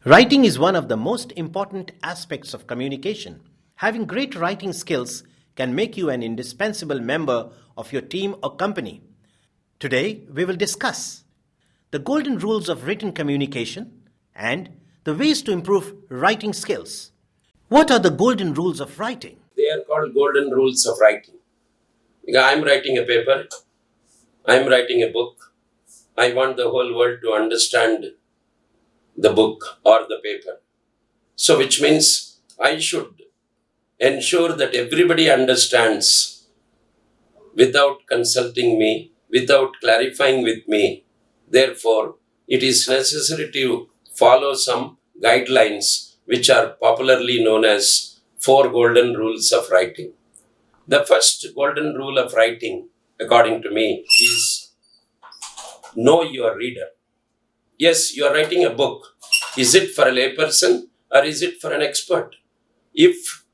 Writing is one of the most important aspects of communication. Having great writing skills can make you an indispensable member of your team or company. Today, we will discuss the golden rules of written communication and the ways to improve writing skills. What are the golden rules of writing? They are called golden rules of writing. I'm writing a paper, I'm writing a book. I want the whole world to understand the book or the paper. So which means I should ensure that everybody understands without consulting me, without clarifying with me. Therefore, it is necessary to follow some guidelines which are popularly known as 4 golden rules of writing. The first golden rule of writing, according to me, is know your reader. Yes, you are writing a book. Is it for a layperson or is it for an expert? If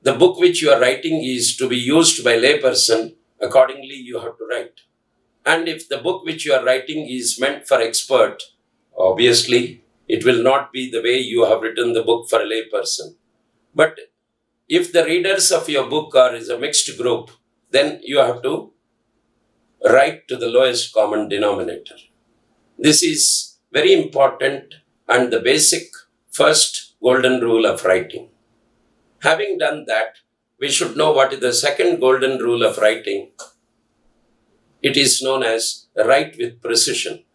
the book which you are writing is to be used by layperson, accordingly you have to write. And if the book which you are writing is meant for expert, obviously it will not be the way you have written the book for a layperson. But if the readers of your book is a mixed group, then you have to write to the lowest common denominator. This is very important and the basic first golden rule of writing. Having done that, we should know what is the second golden rule of writing. It is known as write with precision.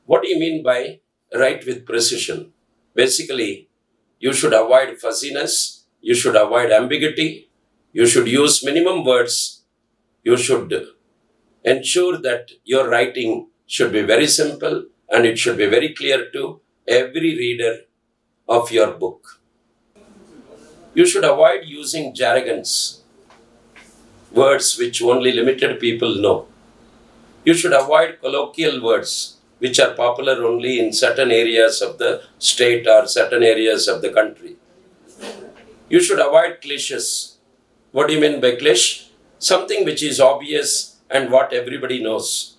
What do you mean by write with precision? Basically, you should avoid fuzziness, you should avoid ambiguity, you should use minimum words, you should ensure that your writing should be very simple and it should be very clear to every reader of your book. You should avoid using jargons, words which only limited people know. You should avoid colloquial words which are popular only in certain areas of the state or certain areas of the country. You should avoid cliches. What do you mean by cliche? Something which is obvious and what everybody knows.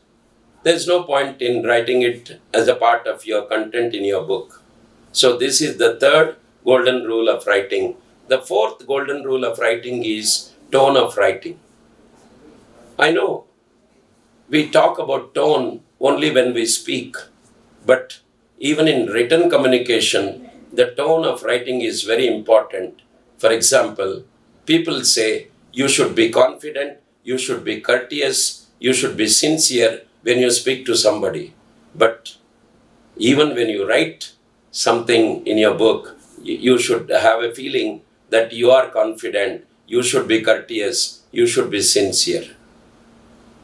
There's no point in writing it as a part of your content in your book. So this is the third golden rule of writing. The fourth golden rule of writing is tone of writing. I know we talk about tone only when we speak, but even in written communication, the tone of writing is very important. For example, people say you should be confident, you should be courteous, you should be sincere when you speak to somebody. But even when you write something in your book, you should have a feeling that you are confident, you should be courteous, you should be sincere.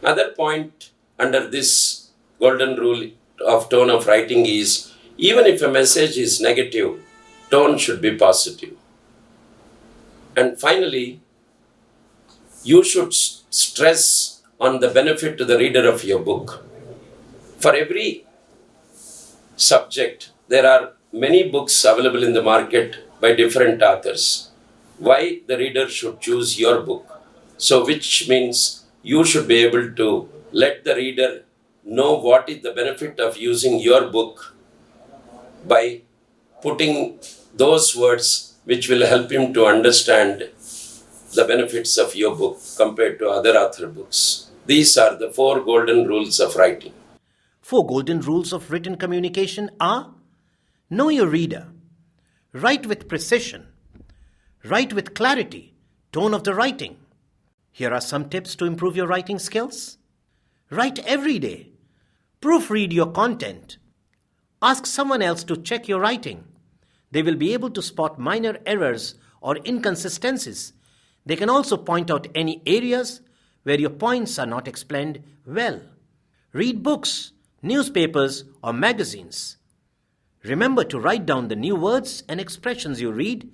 Another point under this golden rule of tone of writing is, even if a message is negative, tone should be positive. And finally, you should stress on the benefit to the reader of your book. For every subject, there are many books available in the market by different authors. Why the reader should choose your book? So which means you should be able to let the reader know what is the benefit of using your book by putting those words which will help him to understand the benefits of your book compared to other author books. These are the 4 golden rules of writing. 4 golden rules of written communication are: know your reader, write with precision, write with clarity, tone of the writing. Here are some tips to improve your writing skills. Write every day. Proofread your content. Ask someone else to check your writing. They will be able to spot minor errors or inconsistencies. They can also point out any areas where your points are not explained well. Read books, newspapers, or magazines. Remember to write down the new words and expressions you read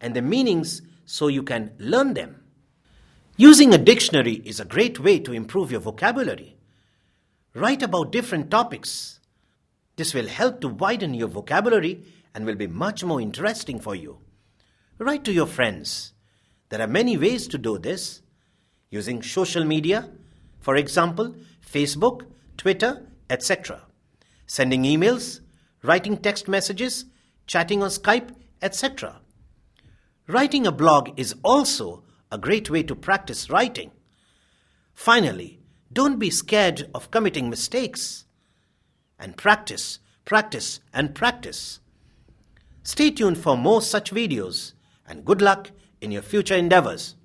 and the meanings so you can learn them. Using a dictionary is a great way to improve your vocabulary. Write about different topics. This will help to widen your vocabulary and will be much more interesting for you. Write to your friends. There are many ways to do this. Using social media, for example, Facebook, Twitter, etc. Sending emails, writing text messages, chatting on Skype, etc. Writing a blog is also a great way to practice writing. Finally, don't be scared of committing mistakes. And practice, practice, and practice. Stay tuned for more such videos, and good luck in your future endeavors.